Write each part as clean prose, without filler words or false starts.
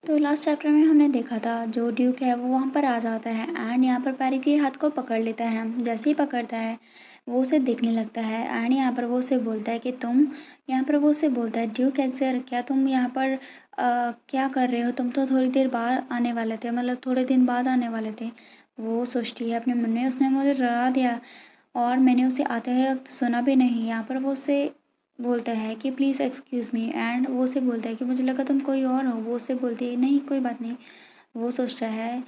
तो last chapter में हमने देखा था जो ड्यूक है वो वहाँ पर आ जाता है एंड यहाँ पर पैरी के हाथ को पकड़ लेता है। जैसे ही पकड़ता है वो उसे देखने लगता है एंड यहाँ पर वो उसे बोलता है कि तुम यहाँ पर वो उसे बोलता है ड्यूक एग्जर क्या तुम यहाँ पर क्या कर रहे हो, तुम तो थोड़ी देर बाद आने वाले थे, मतलब थोड़े दिन बाद आने वाले थे। वो सोचती है अपने मन में उसने मुझे डरा दिया और मैंने उसे आते हुए वक्त सुना भी नहीं। यहाँ पर वो उसे बोलता है कि प्लीज़ एक्सक्यूज़ मी एंड वो उसे बोलता है कि मुझे लगा तुम कोई और हो। वो उसे बोलती है नहीं कोई बात नहीं। वो सोचता है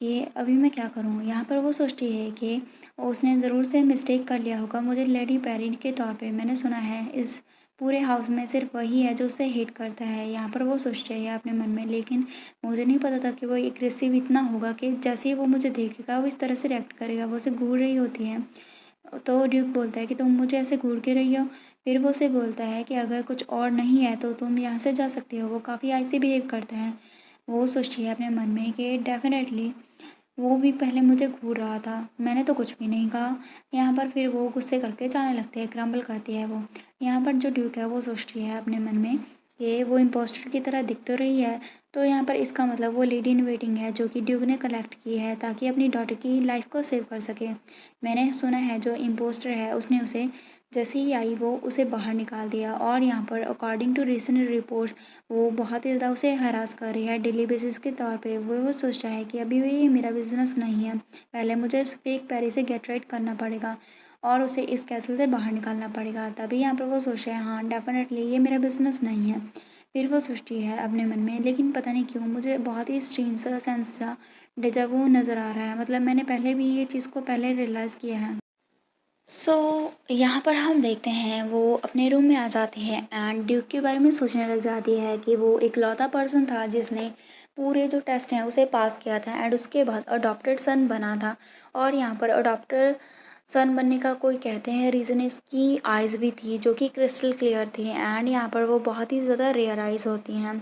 कि अभी मैं क्या करूँ। यहाँ पर वो सोचती है कि उसने ज़रूर से मिस्टेक कर लिया होगा मुझे लेडी पैरी के तौर पे। मैंने सुना है इस पूरे हाउस में सिर्फ वही है जो उसे हेट करता है। यहाँ पर वो सोचती है अपने मन में, लेकिन मुझे नहीं पता था कि वो एग्रेसिव इतना होगा कि जैसे ही वो मुझे देखेगा वो इस तरह से रिएक्ट करेगा। वो उसे घूर रही होती है तो ड्यूक बोलता है कि तुम मुझे ऐसे घूर के रही हो। फिर वो उसे बोलता है कि अगर कुछ और नहीं है तो तुम यहाँ से जा सकती हो। वो काफ़ी ऐसे बिहेव करता है। वो सोचती है अपने मन में कि डेफिनेटली वो भी पहले मुझे घूर रहा था, मैंने तो कुछ भी नहीं कहा। यहाँ पर फिर वो गुस्से करके जाने लगती है, क्रम्बल करती है वो। यहाँ पर जो ड्यूक है वो सोचती है अपने मन में कि वो इम्पोस्टर की तरह दिख तो रही है, तो यहाँ पर इसका मतलब वो लेडी इन वेटिंग है जो कि ड्यूक ने कलेक्ट की है ताकि अपनी डॉटर की लाइफ को सेव कर सके। मैंने सुना है जो इम्पोस्टर है उसने उसे जैसे ही आई वो उसे बाहर निकाल दिया और यहाँ पर अकॉर्डिंग टू रिसेंट रिपोर्ट्स वो बहुत ही ज़्यादा उसे हरास कर रही है डेली बेसिस के तौर पे। वो सोचता है कि अभी भी ये मेरा बिजनेस नहीं है, पहले मुझे इस फेक पैरी से गेट राइट करना पड़ेगा और उसे इस कैसल से बाहर निकालना पड़ेगा। तभी यहाँ पर वो सोचता है हाँ डेफिनेटली ये मेरा बिजनेस नहीं है। फिर वो सोचती है अपने मन में लेकिन पता नहीं क्यों मुझे बहुत ही स्ट्रेंज सा सेंस सा डेजावू नज़र आ रहा है, मतलब मैंने पहले भी ये चीज़ को पहले रियलाइज़ किया है। यहाँ पर हम देखते हैं वो अपने रूम में आ जाती है एंड ड्यूक के बारे में सोचने लग जाती है कि वो इकलौता पर्सन था जिसने पूरे जो टेस्ट हैं उसे पास किया था एंड उसके बाद अडॉप्टेड सन बना था। और यहाँ पर अडॉप्टेड सन बनने का कोई कहते हैं रीज़न इसकी आइज़ भी थी जो कि क्रिस्टल क्लियर थी एंड यहाँ पर वो बहुत ही ज़्यादा रेयर आइज़ होती हैं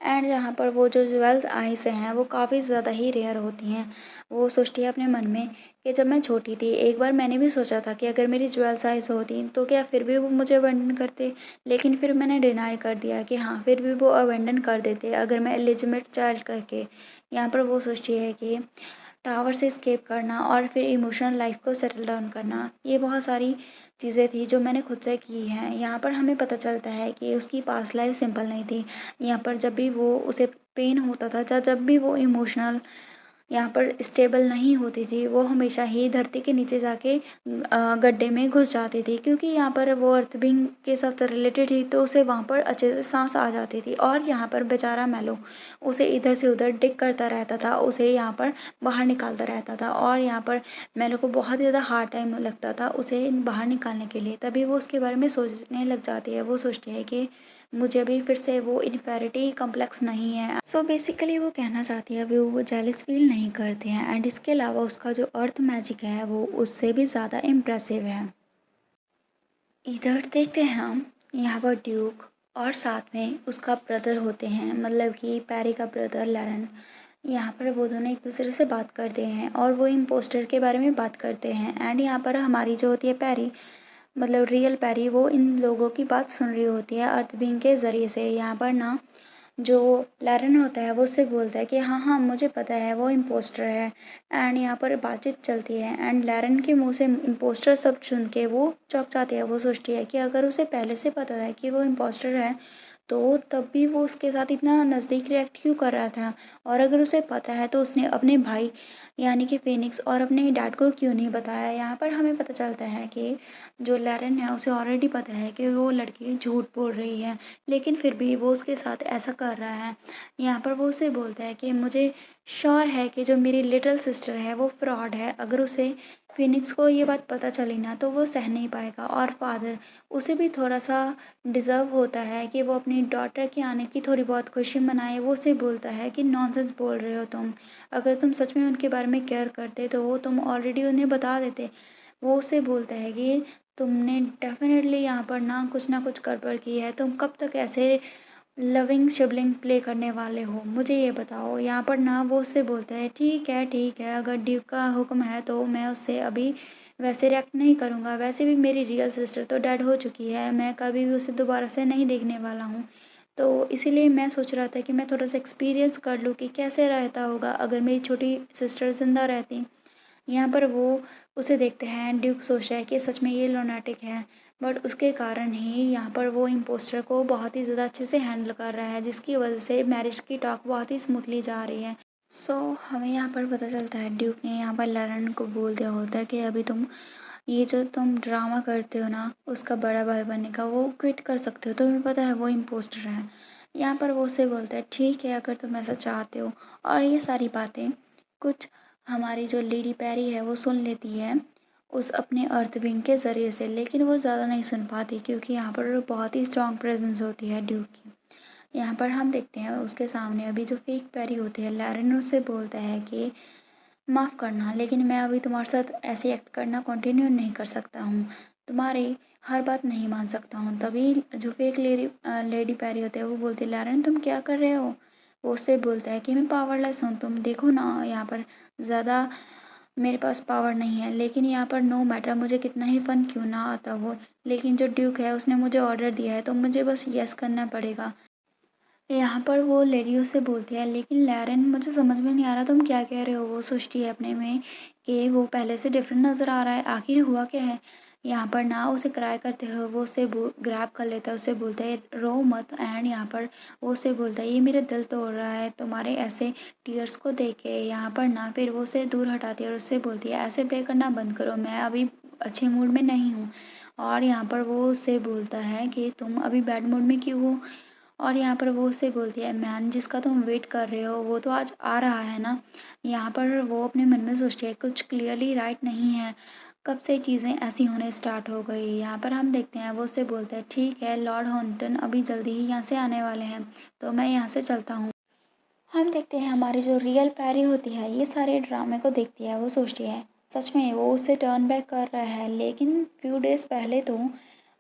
एंड यहाँ पर वो जो ज्वेल्स आइज़ हैं वो काफ़ी ज़्यादा ही रेयर होती हैं। वो सोचती है अपने मन में कि जब मैं छोटी थी एक बार मैंने भी सोचा था कि अगर मेरी ज्वेल्स आइज़ होती तो क्या फिर भी वो मुझे अबेंडन करते, लेकिन फिर मैंने डिनाई कर दिया कि हाँ फिर भी वो अबेंडन कर देते अगर मैं इलिजिमेट चाइल्ड करके। यहाँ पर वो सोचती है कि टावर से एस्केप करना और फिर इमोशनल लाइफ को सेटल डाउन करना, ये बहुत सारी चीज़ें थी जो मैंने खुद से की हैं। यहाँ पर हमें पता चलता है कि उसकी पास्ट लाइफ सिंपल नहीं थी। यहाँ पर जब भी वो उसे पेन होता था जब भी वो इमोशनल यहाँ पर स्टेबल नहीं होती थी वो हमेशा ही धरती के नीचे जाके गड्ढे में घुस जाती थी, क्योंकि यहाँ पर वो अर्थ के साथ रिलेटेड थी तो उसे वहाँ पर अच्छे से सांस आ जाती थी। और यहाँ पर बेचारा मेलो उसे इधर से उधर डिग करता रहता था, उसे यहाँ पर बाहर निकालता रहता था और यहाँ पर मेलो को बहुत ज़्यादा हार्ड टाइम लगता था उसे बाहर निकालने के लिए। तभी वो उसके बारे में सोचने लग जाती है। वो सोचती है कि मुझे अभी फिर से वो इन्फेरिटी कम्प्लेक्स नहीं है। बेसिकली वो कहना चाहती है अभी वो जेलस फील नहीं करते हैं एंड इसके अलावा उसका जो अर्थ मैजिक है वो उससे भी ज़्यादा इम्प्रेसिव है। इधर देखते हैं हम यहाँ पर ड्यूक और साथ में उसका ब्रदर होते हैं, मतलब कि पैरी का ब्रदर लैरन। यहाँ पर वो दोनों एक दूसरे से बात करते हैं और वो इम्पोस्टर के बारे में बात करते हैं एंड यहाँ पर हमारी जो होती है पैरी, मतलब रियल पैरी, वो इन लोगों की बात सुन रही होती है अर्थ बीइंग के ज़रिए से। यहाँ पर ना जो लैरन होता है वो उससे बोलता है कि हाँ हाँ मुझे पता है वो इम्पोस्टर है एंड यहाँ पर बातचीत चलती है एंड लैरन के मुंह से इम्पोस्टर सब सुन के वो चौंक जाती है। वो सोचती है कि अगर उसे पहले से पता है कि वो इम्पोस्टर है तो तब भी वो उसके साथ इतना नज़दीक रिएक्ट क्यों कर रहा था, और अगर उसे पता है तो उसने अपने भाई यानी कि फेनिक्स और अपने डैड को क्यों नहीं बताया। यहाँ पर हमें पता चलता है कि जो लैरन है उसे ऑलरेडी पता है कि वो लड़की झूठ बोल रही है, लेकिन फिर भी वो उसके साथ ऐसा कर रहा है। यहाँ पर वो उसे बोलता है कि मुझे श्योर है कि जो मेरी लिटिल सिस्टर है वो फ्रॉड है, अगर उसे फिनिक्स को ये बात पता चली ना तो वो सह नहीं पाएगा। और फादर उसे भी थोड़ा सा डिज़र्व होता है कि वो अपनी डॉटर के आने की थोड़ी बहुत खुशी मनाए। वो उसे बोलता है कि नॉनसेंस बोल रहे हो तुम, अगर तुम सच में उनके बारे में केयर करते तो वो तुम ऑलरेडी उन्हें बता देते। वो उसे बोलता है कि तुमने डेफिनेटली यहाँ पर ना कुछ गड़बड़ की है, तुम कब तक ऐसे लविंग शिबलिंग प्ले करने वाले हो, मुझे ये बताओ। यहाँ पर ना वो उससे बोलता है ठीक है अगर ड्यूक का हुक्म है तो मैं उससे अभी वैसे रिएक्ट नहीं करूँगा, वैसे भी मेरी रियल सिस्टर तो डेड हो चुकी है, मैं कभी भी उसे दोबारा से नहीं देखने वाला हूँ। तो इसीलिए मैं सोच रहा था कि मैं थोड़ा-सा एक्सपीरियंस कर लूँ कि कैसे रहता होगा अगर मेरी छोटी सिस्टर ज़िंदा रहती। यहाँ पर वो उसे देखते हैं, ड्यूक सोचता है कि सच में ये लुनाटिक है, बट उसके कारण ही यहाँ पर वो इम्पोस्टर को बहुत ही ज़्यादा अच्छे से हैंडल कर रहा है, जिसकी वजह से मैरिज की टॉक बहुत ही स्मूथली जा रही है। सो हमें यहाँ पर पता चलता है ड्यूक ने यहाँ पर लैरेन को बोल दिया होता है कि अभी ये जो तुम ड्रामा करते हो ना उसका बड़ा भाई बनने का, वो क्विट कर सकते हो, तुम्हें पता है वो इम्पोस्टर है। यहाँ पर वो उससे बोलता है ठीक है अगर तुम ऐसा चाहते हो। और ये सारी बातें कुछ हमारी जो लेडी पैरी है वो सुन लेती है उस अपने अर्थ विंग के ज़रिए से, लेकिन वो ज़्यादा नहीं सुन पाती क्योंकि यहाँ पर बहुत ही स्ट्रॉन्ग प्रेजेंस होती है ड्यूक की। यहाँ पर हम देखते हैं उसके सामने अभी जो फेक पैरी होती है, लैरेन उससे बोलता है कि माफ़ करना लेकिन मैं अभी तुम्हारे साथ ऐसे एक्ट करना कंटिन्यू नहीं कर सकता हूँ, तुम्हारी हर बात नहीं मान सकता हूँ। तभी जो फेक लेडी पैरी होते हैं वो बोलती है लैरेन तुम क्या कर रहे हो। वो उससे बोलता है कि मैं पावरलेस हूँ, तुम देखो ना यहाँ पर ज़्यादा मेरे पास पावर नहीं है, लेकिन यहाँ पर नो मैटर मुझे कितना ही फ़न क्यों ना आता हो, लेकिन जो ड्यूक है उसने मुझे ऑर्डर दिया है तो मुझे बस यस करना पड़ेगा। यहाँ पर वो लेडी उससे बोलती है लेकिन लैरेन मुझे समझ में नहीं आ रहा तुम क्या कह रहे हो। वो सोचती है अपने में कि वो पहले से डिफरेंट नज़र आ रहा है, आखिर हुआ क्या है। यहाँ पर ना उसे क्राई करते हुए वो उसे ग्रैब कर लेता है, उससे बोलता है रो मत। एंड यहाँ पर वो उससे बोलता है ये मेरे दिल तोड़ रहा है तुम्हारे ऐसे टीयर्स को देख के। यहाँ पर ना फिर वो उसे दूर हटाती है और उससे बोलती है ऐसे प्ले करना बंद करो, मैं अभी अच्छे मूड में नहीं हूँ। और यहाँ पर वो उससे बोलता है कि तुम अभी बैड मूड में क्यों हो। और यहाँ पर वो उससे बोलती है मैन जिसका तुम वेट कर रहे हो वो तो आज आ रहा है ना। यहाँ पर वो अपने मन में सोचती है कुछ क्लियरली राइट नहीं है, कब से चीज़ें ऐसी होने स्टार्ट हो गई। यहाँ पर हम देखते हैं वो उससे बोलता है ठीक है लॉर्ड हॉन्टन अभी जल्दी ही यहाँ से आने वाले हैं तो मैं यहाँ से चलता हूँ। हम देखते हैं हमारी जो रियल पैरी होती है ये सारे ड्रामे को देखती है, वो सोचती है सच में वो उससे टर्न बैक कर रहा है, लेकिन फ्यू डेज़ पहले तो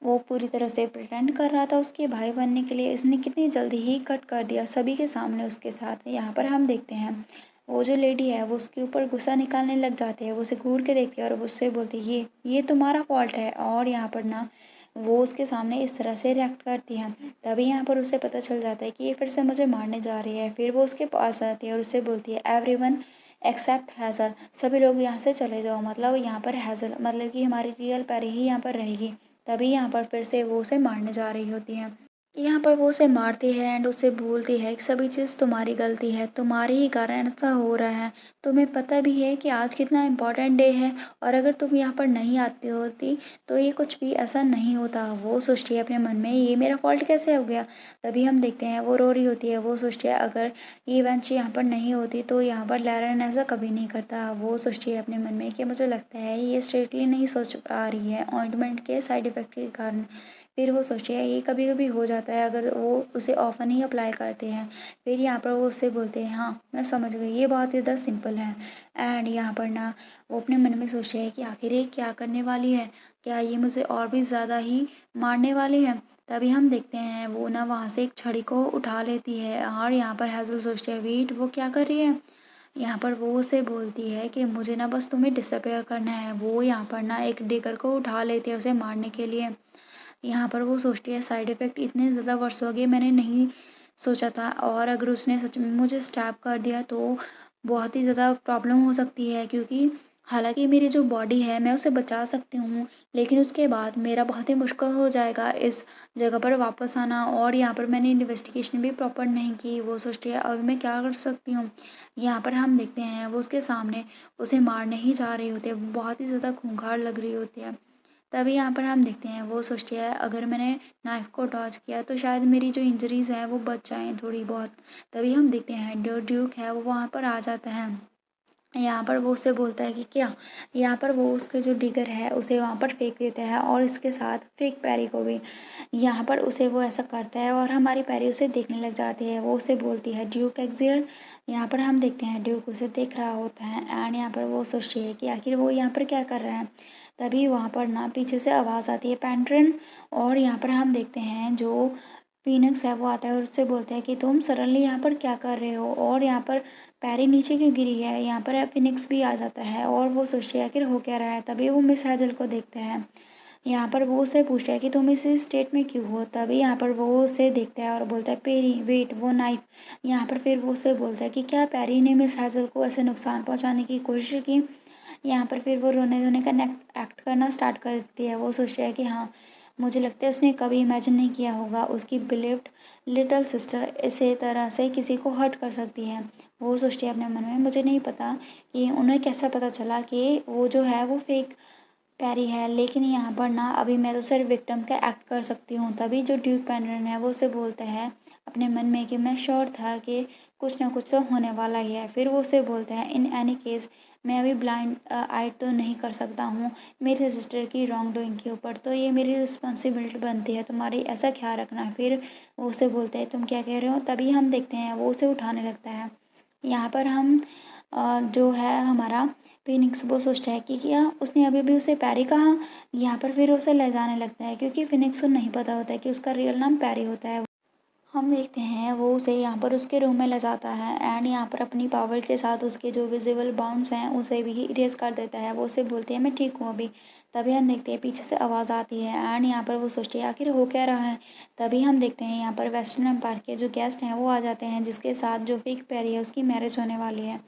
वो पूरी तरह से प्रिटेंड कर रहा था उसके भाई बनने के लिए, इसने कितनी जल्दी ही कट कर दिया सभी के सामने उसके साथ। यहाँ पर हम देखते हैं वो जो लेडी है वो उसके ऊपर गुस्सा निकालने लग जाती है, वो उसे घूर के देखती है और उससे बोलती है ये तुम्हारा फॉल्ट है। और यहाँ पर ना वो उसके सामने इस तरह से रिएक्ट करती हैं। तभी यहाँ पर उसे पता चल जाता है कि ये फिर से मुझे मारने जा रही है। फिर वो उसके पास आती है और उससे बोलती है एवरीवन एक्सेप्ट हैज़ल, सभी लोग यहाँ से चले जाओ। मतलब यहाँ पर हैज़ल मतलब कि हमारी रियल पैरी ही यहाँ पर रहेगी। तभी यहाँ पर फिर से वो उसे मारने जा रही होती हैं। यहाँ पर वो उसे मारती है एंड उसे बोलती है कि सभी चीज़ तुम्हारी गलती है, तुम्हारे ही कारण ऐसा हो रहा है। तुम्हें पता भी है कि आज कितना इम्पोर्टेंट डे है और अगर तुम यहाँ पर नहीं आती होती तो ये कुछ भी ऐसा नहीं होता। वो सोचती है अपने मन में ये मेरा फॉल्ट कैसे हो गया। तभी हम देखते हैं वो रो रही होती है, वो सोचती है अगर ये बेंच यहाँ पर नहीं होती तो यहाँ पर लैरेन ऐसा कभी नहीं करता। वो सोचती है अपने मन में कि मुझे लगता है ये स्ट्रेटली नहीं सोच पा रही है ऑइंटमेंट के साइड इफ़ेक्ट के कारण। फिर वो सोचती है ये कभी कभी हो जाता है अगर वो उसे ऑफन ही अप्लाई करते हैं। फिर यहाँ पर वो उससे बोलते हैं हाँ मैं समझ गई, ये बहुत ही ज़्यादा सिंपल है। एंड यहाँ पर ना वो अपने मन में सोचते हैं कि आखिर ये क्या करने वाली है, क्या ये मुझे और भी ज़्यादा ही मारने वाली है। तभी हम देखते हैं वो ना वहाँ से एक छड़ी को उठा लेती है और यहाँ पर हैज़ल सोचते हैं वेट वो क्या कर रही है। यहाँ पर वो उसे बोलती है कि मुझे ना बस तुम्हें डिसअपेयर करना है। वो यहाँ पर ना एक डिगर को उठा लेती है उसे मारने के लिए। यहाँ पर वो सोचती है साइड इफ़ेक्ट इतने ज़्यादा वर्ष हो गए मैंने नहीं सोचा था, और अगर उसने सच में मुझे स्टैब कर दिया तो बहुत ही ज़्यादा प्रॉब्लम हो सकती है क्योंकि हालांकि मेरी जो बॉडी है मैं उसे बचा सकती हूँ, लेकिन उसके बाद मेरा बहुत ही मुश्किल हो जाएगा इस जगह पर वापस आना। और यहाँ पर मैंने इन्वेस्टिगेशन भी प्रॉपर नहीं की। वो सोचती है अब मैं क्या कर सकती हूँ। यहाँ पर हम देखते हैं वो उसके सामने उसे मारने ही जा रही होती है, बहुत ही ज़्यादा खूंखार लग रही होती है। तभी यहाँ पर हम देखते हैं वो सोचती है अगर मैंने नाइफ़ को डॉज किया तो शायद मेरी जो इंजरीज़ हैं वो बच जाएँ थोड़ी बहुत। तभी हम देखते हैं जो ड्यूक है वो वहाँ पर आ जाता है। यहाँ पर वो उससे बोलता है कि क्या। यहाँ पर वो उसके जो डिगर है उसे वहाँ पर फेंक देता है और इसके साथ फेक पैरी को भी। यहाँ पर उसे वो ऐसा करता है और हमारी पैरी उसे देखने लग जाती है। वो उसे बोलती है ड्यूक एक्सियर। यहाँ पर हम देखते हैं ड्यूक उसे देख रहा होता है एंड यहाँ पर वो सोचती है कि आखिर वो यहाँ पर क्या कर रहा है। तभी वहाँ पर ना पीछे से आवाज़ आती है पैंट्रन। और यहाँ पर हम देखते हैं जो फ़ीनिक्स है वो आता है और उससे बोलता है कि तुम सडनली यहाँ पर क्या कर रहे हो और यहाँ पर पैरी नीचे क्यों गिरी है। यहाँ पर फ़ीनिक्स भी आ जाता है और वो सोचती है आखिर हो क्या रहा है। तभी वो मिस हेज़ल को देखता है। यहाँ पर वो उससे पूछता है कि तुम इस स्टेट में क्यों हो। तभी यहाँ पर वो उसे देखता है और बोलता है पेरी वेट वो नाइफ। यहाँ पर फिर वो उसे बोलता है कि क्या पेरी ने मिस हेज़ल को ऐसे नुकसान पहुँचाने की कोशिश की। यहाँ पर फिर वो रोने धोने का एक्ट करना स्टार्ट कर देती है। वो सोचती है कि हाँ, मुझे लगता है उसने कभी इमेजिन नहीं किया होगा उसकी बिलीव्ड लिटिल सिस्टर इसी तरह से किसी को हर्ट कर सकती है। वो सोचती है अपने मन में, मुझे नहीं पता कि उन्हें कैसा पता चला कि वो जो है वो फेक पैरी है, लेकिन यहाँ पर ना अभी मैं तो सिर्फ विक्टिम का एक्ट कर सकती हूँ। तभी जो ड्यूक पेनरन है वो उसे बोलता है अपने मन में कि मैं श्योर था कि कुछ ना कुछ तो होने वाला ही है। फिर वो उसे बोलता है इन एनी केस मैं अभी ब्लाइंड आइड तो नहीं कर सकता हूँ मेरी सिस्टर की रॉन्ग डूइंग के ऊपर, तो ये मेरी रिस्पॉन्सिबिलिटी बनती है तुम्हारी ऐसा ख्याल रखना। फिर वो उसे बोलते हैं तुम क्या कह रहे हो। तभी हम देखते हैं वो उसे उठाने लगता है। यहाँ पर हम जो है हमारा फिनिक्स वो सोचता है कि क्या उसने अभी भी उसे पैरी कहा। यहाँ पर फिर उसे ले जाने लगता है क्योंकि फिनिक्स को नहीं पता होता है कि उसका रियल नाम पैरी होता है। हम देखते हैं वो उसे यहाँ पर उसके रूम में ले जाता है एंड यहाँ पर अपनी पावर के साथ उसके जो विजिबल बाउंड्स हैं उसे भी इरेज कर देता है। वो उसे बोलती है मैं ठीक हूँ अभी। तभी हम देखते हैं पीछे से आवाज़ आती है एंड यहाँ पर वो सोचती है आखिर हो क्या रहा है। तभी हम देखते हैं यहाँ पर वेस्टर्न एम्पायर के जो गेस्ट हैं वो आ जाते हैं जिसके साथ जो फेक पैरी है उसकी मैरिज होने वाली है।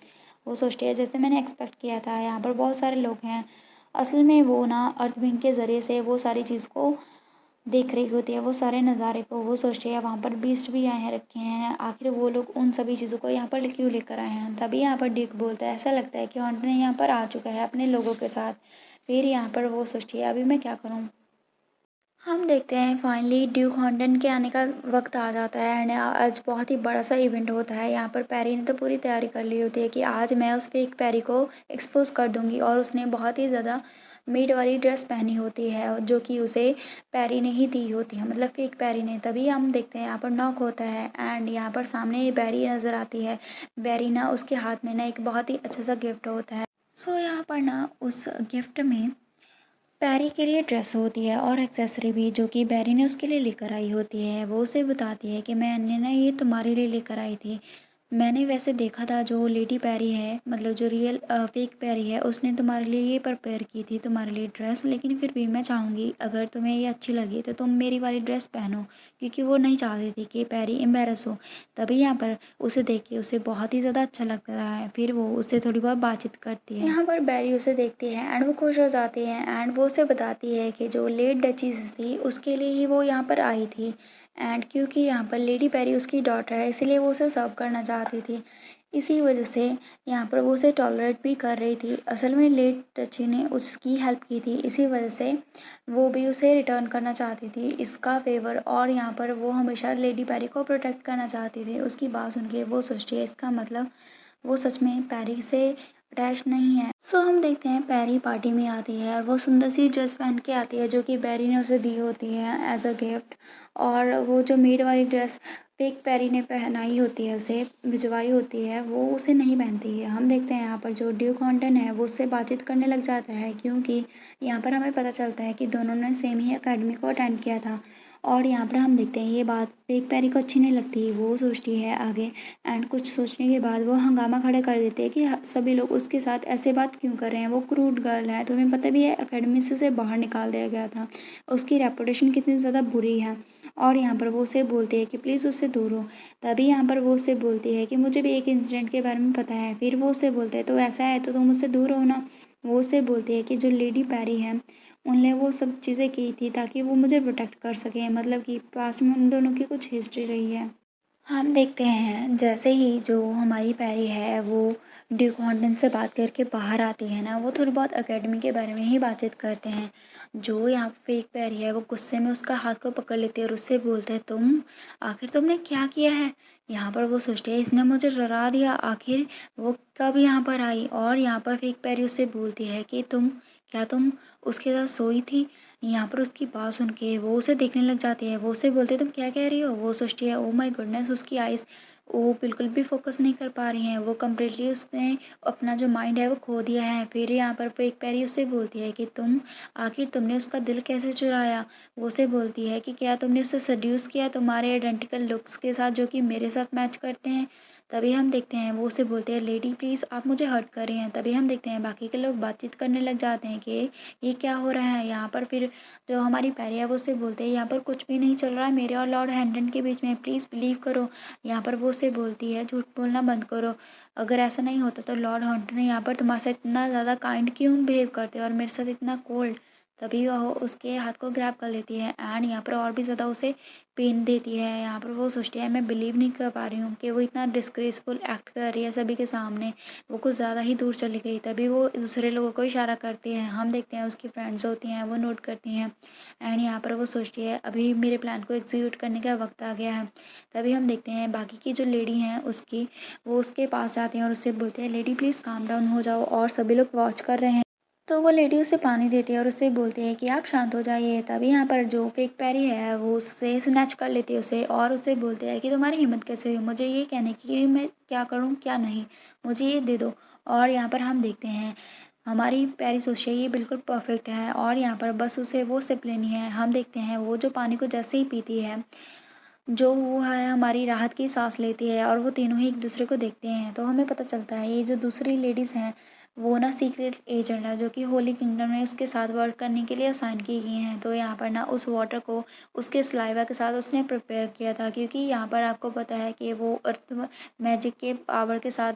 वो सोचती है जैसे मैंने एक्सपेक्ट किया था यहाँ पर बहुत सारे लोग हैं। असल में वो ना अर्थ के ज़रिए से वो सारी चीज़ को देख रही होती है, वो सारे नज़ारे को। वो सोचती है वहाँ पर बीस्ट भी आए हैं रखे हैं, आखिर वो लोग उन सभी चीज़ों को यहाँ पर क्यों लेकर आए हैं। तभी यहाँ पर ड्यूक बोलता है ऐसा लगता है कि हॉन्टन यहाँ पर आ चुका है अपने लोगों के साथ। फिर यहाँ पर वो सोचती है अभी मैं क्या करूँ। हम देखते हैं फाइनली ड्यूक हॉन्टन के आने का वक्त आ जाता है एंड आज बहुत ही बड़ा सा इवेंट होता है। यहाँ पर पैरी ने तो पूरी तैयारी कर ली होती है कि आज मैं उस फेक पैरी को एक्सपोज कर दूंगी और उसने बहुत ही ज़्यादा मेड वाली ड्रेस पहनी होती है जो कि उसे पैरी ने ही दी होती है, मतलब फेक पैरी ने। तभी हम देखते हैं यहाँ पर नॉक होता है एंड यहाँ पर सामने बैरी नज़र आती है। बैरी ना उसके हाथ में ना एक बहुत ही अच्छा सा गिफ्ट होता है। सो यहाँ पर ना उस गिफ्ट में पैरी के लिए ड्रेस होती है और एक्सेसरी भी जो कि बैरी ने उसके लिए लेकर आई होती है। वो उसे बताती है कि मैंने ना ये तुम्हारे लिए लेकर आई थी। मैंने वैसे देखा था जो लेडी पैरी है, मतलब जो रियल फेक पैरी है, उसने तुम्हारे लिए ये प्रिपेयर की थी तुम्हारे लिए ड्रेस, लेकिन फिर भी मैं चाहूँगी अगर तुम्हें ये अच्छी लगी तो तुम मेरी वाली ड्रेस पहनो, क्योंकि वो नहीं चाहती थी कि पैरी एम्बेरस हो। तभी यहाँ पर उसे देख के उसे बहुत ही ज़्यादा अच्छा लगता है। फिर वो उससे थोड़ी बहुत बातचीत करती है। यहाँ पर बैरी उसे देखती है एंड वो खुश हो जाती है एंड वो उसे बताती है कि जो लेट डचीज थी उसके लिए ही वो यहाँ पर आई थी एंड क्योंकि यहाँ पर लेडी पैरी उसकी डॉटर है इसलिए वो उसे सर्व करना चाहती थी। इसी वजह से यहाँ पर वो उसे टॉलरेट भी कर रही थी। असल में लेट टची ने उसकी हेल्प की थी, इसी वजह से वो भी उसे रिटर्न करना चाहती थी इसका फेवर, और यहाँ पर वो हमेशा लेडी पैरी को प्रोटेक्ट करना चाहती थी। उसकी बात सुन के वो सोचती है इसका मतलब वो सच में पैरी से अटैच नहीं है। सो हम देखते हैं पैरी पार्टी में आती है और वो सुंदर सी ड्रेस पहन के आती है जो कि पैरी ने उसे दी होती है एज अ गिफ्ट। और वो जो मेड वाली ड्रेस फेक पैरी ने पहनाई होती है उसे भिजवाई होती है वो उसे नहीं पहनती है। हम देखते हैं यहाँ पर जो ड्यूक हॉन्टन है वो उससे बातचीत करने लग जाता है क्योंकि यहाँ पर हमें पता चलता है कि दोनों ने सेम ही अकेडमी को अटेंड किया था। और यहाँ पर हम देखते हैं ये बात फेक पैरी को अच्छी नहीं लगती, वो सोचती है आगे एंड कुछ सोचने के बाद वो हंगामा खड़ा कर देते हैं कि सभी लोग उसके साथ ऐसे बात क्यों कर रहे हैं, वो क्रूड गर्ल है, तुम्हें पता भी है एकेडमी से उसे बाहर निकाल दिया गया था, उसकी रेपुटेशन कितनी ज़्यादा बुरी है। और यहाँ पर वो उसे बोलती है कि प्लीज़ उससे दूर हो। तभी यहाँ पर वो उससे बोलती है कि मुझे भी एक इंसिडेंट के बारे में पता है। फिर वो उससे बोलते हैं तो ऐसा है तो तुम उससे दूर हो ना। वो उससे बोलती है कि जो लेडी पैरी है उनने वो सब चीज़ें की थी ताकि वो मुझे प्रोटेक्ट कर सकें, मतलब कि पास्ट में उन दोनों की कुछ हिस्ट्री रही है। हम देखते हैं जैसे ही जो हमारी पैरी है वो ड्यूक हॉन्टन से बात करके बाहर आती है ना, वो थोड़ी बहुत एकेडमी के बारे में ही बातचीत करते हैं। जो यहाँ फेक पैरी है वो गुस्से में उसका हाथ को पकड़ लेती है और उससे बोलते हैं तुम आखिर तुमने क्या किया है। यहाँ पर वो सोचते हैं इसने मुझे डरा दिया, आखिर वो कब यहाँ पर आई। और यहाँ पर फेक पैरी उससे बोलती है कि तुम उसके साथ सोई थी। यहाँ पर उसकी बात सुन के वो उसे देखने लग जाती है। वो उसे बोलते तुम क्या कह रही हो। वो सोचती है ओ माय गुडनेस, उसकी आइज़ वो बिल्कुल भी फोकस नहीं कर पा रही हैं, वो कम्प्लीटली उसने अपना जो माइंड है वो खो दिया है। फिर यहाँ पर फेक पैरी उससे बोलती है कि आखिर तुमने उसका दिल कैसे चुराया। वो उसे बोलती है कि क्या तुमने उसे सड्यूस किया तुम्हारे आइडेंटिकल लुक्स के साथ जो कि मेरे साथ मैच करते हैं। तभी हम देखते हैं वो उससे बोलते हैं लेडी प्लीज़ आप मुझे हर्ट कर रही हैं। तभी हम देखते हैं बाकी के लोग बातचीत करने लग जाते हैं कि ये क्या हो रहा है यहाँ पर। फिर जो हमारी पैरी है वो उससे बोलते हैं यहाँ पर कुछ भी नहीं चल रहा है मेरे और लॉर्ड हैंडन के बीच में, प्लीज़ बिलीव करो। यहाँ पर वो उससे बोलती है झूठ बोलना बंद करो, अगर ऐसा नहीं होता तो लॉर्ड हैंडन यहाँ पर तुम्हारे साथ इतना ज़्यादा काइंड क्यों बिहेव करते हो और मेरे साथ इतना कोल्ड। तभी वह उसके हाथ को ग्रैब कर लेती है एंड यहाँ पर और भी ज़्यादा उसे पेन देती है। यहाँ पर वो सोचती है मैं बिलीव नहीं कर पा रही हूँ कि वो इतना डिस्ग्रेसफुल एक्ट कर रही है सभी के सामने, वो कुछ ज़्यादा ही दूर चली गई। तभी वो दूसरे लोगों को इशारा करती है, हम देखते हैं उसकी फ्रेंड्स होती हैं वो नोट करती हैं एंड यहाँ पर वो सोचती है अभी मेरे प्लान को एग्जीक्यूट करने का वक्त आ गया है। तभी हम देखते हैं बाकी की जो लेडी हैं उसकी वो उसके पास जाती हैं और उससे बोलते हैं लेडी प्लीज़ काम डाउन हो जाओ और सभी लोग वॉच कर रहे हैं। तो वो लेडी उसे पानी देती है और उससे बोलती है कि आप शांत हो जाइए। तभी यहाँ पर जो फेक पैरी है वो उससे स्नैच कर लेती है उसे और उसे बोलते हैं कि तुम्हारी हिम्मत कैसे हुई मुझे ये कहने की कि मैं क्या करूँ क्या नहीं, मुझे ये दे दो। और यहाँ पर हम देखते हैं हमारी पैरी सोचती है ये बिल्कुल परफेक्ट है और यहाँ पर बस उसे वो सिप लेनी है। हम देखते हैं वो जो पानी को जैसे ही पीती है जो वो है हमारी राहत की सांस लेती है और वो तीनों ही एक दूसरे को देखते हैं। तो हमें पता चलता है ये जो दूसरी लेडीज़ हैं वो ना सीक्रेट एजेंट है जो कि होली किंगडम ने उसके साथ वर्क करने के लिए असाइन की गई हैं। तो यहाँ पर ना उस वाटर को उसके सलाइवा के साथ उसने प्रिपेयर किया था क्योंकि यहाँ पर आपको पता है कि वो अर्थ मैजिक के पावर के साथ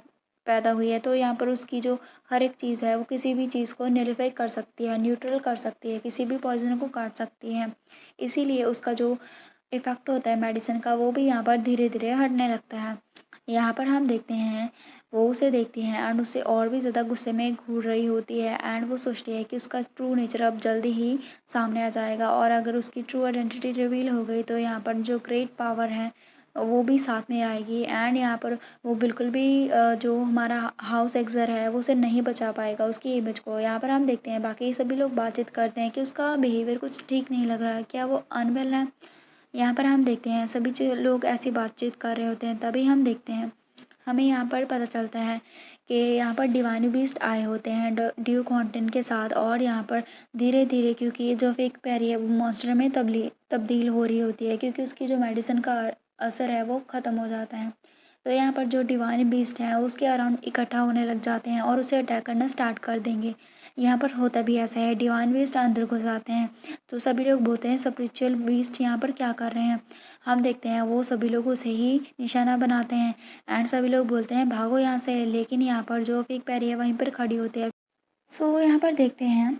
पैदा हुई है। तो यहाँ पर उसकी जो हर एक चीज़ है वो किसी भी चीज़ को न्यूलिफाई कर सकती है, न्यूट्रल कर सकती है, किसी भी पॉइजन को काट सकती है। इसीलिए उसका जो इफ़ेक्ट होता है मेडिसिन का वो भी यहाँ पर धीरे धीरे हटने लगता है। यहाँ पर हम देखते हैं वो उसे देखती है एंड उससे और भी ज़्यादा गुस्से में घूर रही होती है एंड वो सोचती है कि उसका ट्रू नेचर अब जल्दी ही सामने आ जाएगा और अगर उसकी ट्रू आइडेंटिटी रिवील हो गई तो यहाँ पर जो ग्रेट पावर है वो भी साथ में आएगी एंड यहाँ पर वो बिल्कुल भी जो हमारा हाउस एग्जर है वो उसे नहीं बचा पाएगा उसकी इमेज को। यहाँ पर हम देखते हैं बाकी सभी लोग बातचीत करते हैं कि उसका बिहेवियर कुछ ठीक नहीं लग रहा है, क्या वो अनवेल है। यहाँ पर हम देखते हैं सभी जो लोग ऐसी बातचीत कर रहे होते हैं। तभी हम देखते हैं हमें यहाँ पर पता चलता है कि यहाँ पर डिवाइन बीस्ट आए होते हैं ड्यूक हॉन्टन के साथ और यहाँ पर धीरे धीरे क्योंकि ये जो फेक पैरी है वो मॉन्स्टर में तब्दील हो रही होती है क्योंकि उसकी जो मेडिसिन का असर है वो ख़त्म हो जाता है। तो यहाँ पर जो डिवाइन बीस्ट हैं उसके अराउंड इकट्ठा होने लग जाते हैं और उसे अटैक करना स्टार्ट कर देंगे। यहाँ पर होता भी ऐसा है, डिवाइन बीस्ट अंदर घुस आते हैं तो सभी लोग बोलते हैं स्पिरिचुअल बीस्ट यहाँ पर क्या कर रहे हैं। हम देखते हैं वो सभी लोग उसे ही निशाना बनाते हैं एंड सभी लोग बोलते हैं भागो यहाँ से, लेकिन यहाँ पर जो फेक पैरी है वहीं पर खड़ी होती है। सो यहाँ पर देखते हैं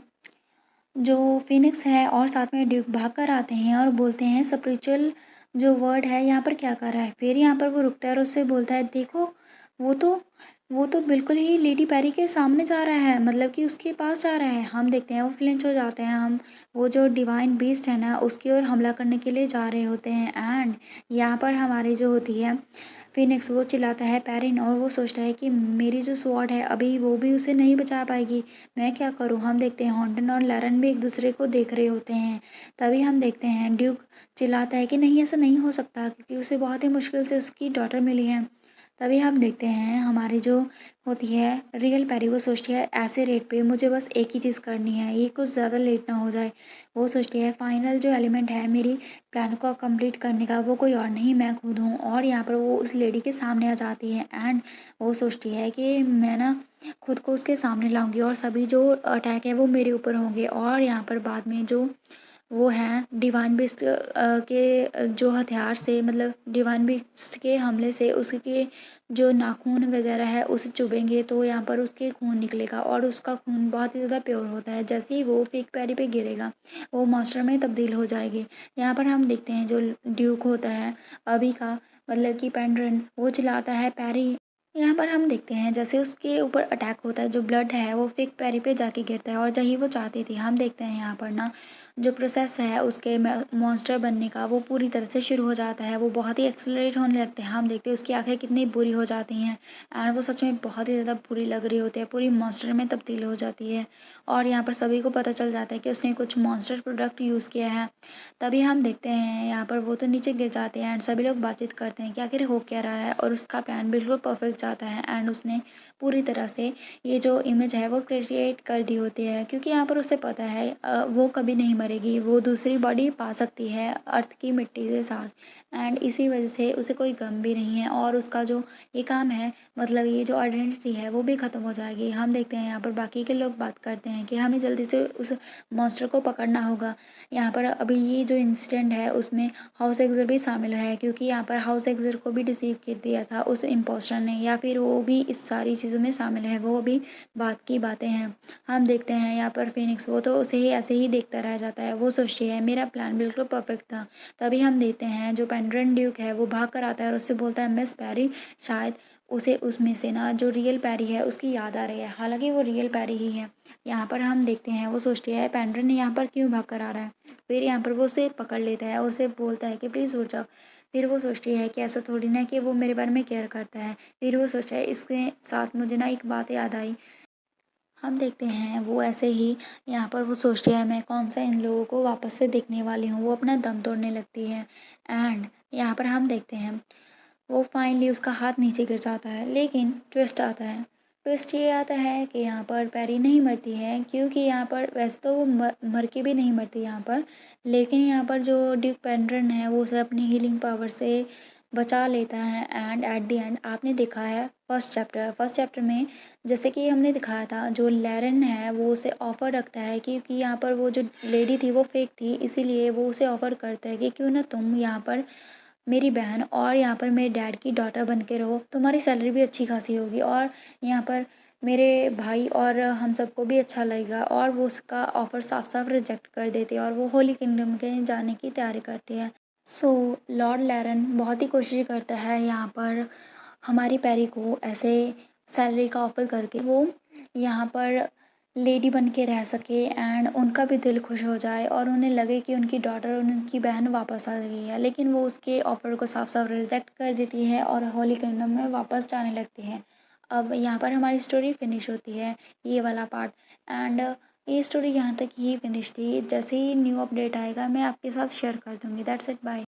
जो फिनिक्स है और साथ में ड्यूक भाग कर आते हैं और बोलते हैं स्पिरिचुअल जो वर्ड है यहाँ पर क्या कर रहा है। फिर यहाँ पर वो रुकता है और उससे बोलता है देखो वो तो वो तो बिल्कुल ही लेडी पैरी के सामने जा रहा है, मतलब कि उसके पास जा रहा है। हम देखते हैं वो फ्लिंच हो जाते हैं, हम वो जो डिवाइन बीस्ट है ना उसकी ओर हमला करने के लिए जा रहे होते हैं एंड यहाँ पर हमारी जो होती है फिनिक्स वो चिल्लाता है पैरिन और वो सोचता है कि मेरी जो स्वॉर्ड है अभी वो भी उसे नहीं बचा पाएगी, मैं क्या करूँ। हम देखते हैं हॉन्टन और लैरन भी एक दूसरे को देख रहे होते हैं। तभी हम देखते हैं ड्यूक चिल्लाता है कि नहीं ऐसा नहीं हो सकता क्योंकि उसे बहुत ही मुश्किल से उसकी डॉटर मिली है। तभी हम देखते हैं हमारी जो होती है रियल पैरी वो सोचती है ऐसे रेट पे मुझे बस एक ही चीज़ करनी है, ये कुछ ज़्यादा लेट ना हो जाए। वो सोचती है फाइनल जो एलिमेंट है मेरी प्लान को कंप्लीट करने का वो कोई और नहीं मैं खुद हूँ और यहाँ पर वो उस लेडी के सामने आ जाती है एंड वो सोचती है कि मैं ना खुद को उसके सामने लाऊंगी और सभी जो अटैक है वो मेरे ऊपर होंगे और यहाँ पर बाद में जो वो हैं डिवाइन बीस्ट के जो हथियार से मतलब डिवाइन बीस्ट के हमले से उसके जो नाखून वगैरह है उसे चुभेंगे तो यहाँ पर उसके खून निकलेगा और उसका खून बहुत ही ज़्यादा प्योर होता है। जैसे ही वो फेक पैरी पे गिरेगा वो मॉन्स्टर में तब्दील हो जाएगी। यहाँ पर हम देखते हैं जो ड्यूक होता है अभी का मतलब कि पेंड्रन वो चिल्लाता है पैरी। यहाँ पर हम देखते हैं जैसे उसके ऊपर अटैक होता है जो ब्लड है वो फेक पैरी पे जाके गिरता है और जही वो चाहती थी। हम देखते हैं यहाँ पर ना जो प्रोसेस है उसके मॉन्स्टर बनने का वो पूरी तरह से शुरू हो जाता है, वो बहुत ही एक्सेलरेट होने लगते हैं। हम देखते हैं उसकी आंखें कितनी बुरी हो जाती हैं एंड वो सच में बहुत ही ज़्यादा बुरी लग रही होती है, पूरी मॉन्स्टर में तब्दील हो जाती है और यहाँ पर सभी को पता चल जाता है कि उसने कुछ मॉन्स्टर प्रोडक्ट यूज़ किया है। तभी हम देखते हैं यहाँ पर वो तो नीचे गिर जाते हैं एंड सभी लोग बातचीत करते हैं कि आखिर हो क्या रहा है और उसका प्लान बिल्कुल परफेक्ट जाता है एंड उसने पूरी तरह से ये जो इमेज है वो क्रिएट कर दी होती है क्योंकि यहाँ पर उसे पता है वो कभी नहीं मरेगी, वो दूसरी बॉडी पा सकती है अर्थ की मिट्टी के साथ। एंड इसी वजह से उसे कोई गम भी नहीं है और उसका जो ये काम है, मतलब ये जो आइडेंटिटी है वो भी ख़त्म हो जाएगी। हम देखते हैं यहाँ पर बाकी के लोग बात करते हैं कि हमें जल्दी से उस मॉन्स्टर को पकड़ना होगा। यहाँ पर अभी ये जो इंसिडेंट है उसमें हाउस एग्ज़र भी शामिल है, क्योंकि यहाँ पर हाउस एग्ज़र को भी डिसीव कर दिया था उस इम्पोस्टर ने, या फिर वो भी इस सारी चीज़ों में शामिल है, वो भी बात की बातें हैं। हम देखते हैं यहाँ पर फिनिक्स, वो तो उसे ही ऐसे ही देखता रह जाता है। वो सोचती है मेरा प्लान बिल्कुल परफेक्ट था। तभी हम देखते हैं जो पेंड्रन ड्यूक है वो भाग कर आता है और उससे बोलता है मिस पैरी, शायद उसे उसमें से ना जो रियल पैरी है उसकी याद आ रही है, हालांकि वो रियल पैरी ही है। यहाँ पर हम देखते हैं वो सोचती है पेंड्रन यहाँ पर क्यों भाग कर आ रहा है। फिर यहाँ पर वो उसे पकड़ लेता है और उसे बोलता है कि प्लीज़ उठ जाओ। फिर वो सोचती है कि ऐसा थोड़ी ना कि वो मेरे बारे में केयर करता है। फिर वो सोचता है इसके साथ मुझे ना एक बात याद आई। हम देखते हैं वो ऐसे ही यहाँ पर वो सोचती है मैं कौन सा इन लोगों को वापस से देखने वाली हूँ, वो अपना दम तोड़ने लगती है। एंड यहाँ पर हम देखते हैं वो फाइनली उसका हाथ नीचे गिर जाता है, लेकिन ट्विस्ट आता है। ट्विस्ट ये आता है कि यहाँ पर पैरी नहीं मरती है, क्योंकि यहाँ पर वैसे तो वो मर के भी नहीं मरती यहाँ पर, लेकिन यहाँ पर जो ड्यूक पेंड्रन है वो उसे अपनी हीलिंग पावर से बचा लेता है। एंड एट द एंड आपने देखा है फर्स्ट चैप्टर में, जैसे कि हमने दिखाया था जो लैरन है वो उसे ऑफ़र रखता है, क्योंकि यहाँ पर वो जो लेडी थी वो फेक थी, इसीलिए वो उसे ऑफ़र करता है कि क्यों ना तुम यहाँ पर मेरी बहन और यहाँ पर मेरे डैड की डॉटर बन के रहो, तुम्हारी सैलरी भी अच्छी खासी होगी और यहाँ पर मेरे भाई और हम सबको भी अच्छा लगेगा। और वो उसका ऑफ़र साफ साफ रिजेक्ट कर देती है और वो होली किंगडम के जाने की तैयारी करती है। सो लॉर्ड लैरन बहुत ही कोशिश करता है यहाँ पर हमारी पैरी को ऐसे सैलरी का ऑफ़र करके वो यहाँ पर लेडी बन के रह सके एंड उनका भी दिल खुश हो जाए और उन्हें लगे कि उनकी डॉटर उनकी बहन वापस आ गई है। लेकिन वो उसके ऑफ़र को साफ साफ रिजेक्ट कर देती है और होली किंगडम में वापस जाने लगती है। अब यहाँ पर हमारी स्टोरी फिनिश होती है, ये वाला पार्ट। एंड ये स्टोरी यहाँ तक ही फिनिश थी। जैसे ही न्यू अपडेट आएगा मैं आपके साथ शेयर कर दूँगी। That's it, bye.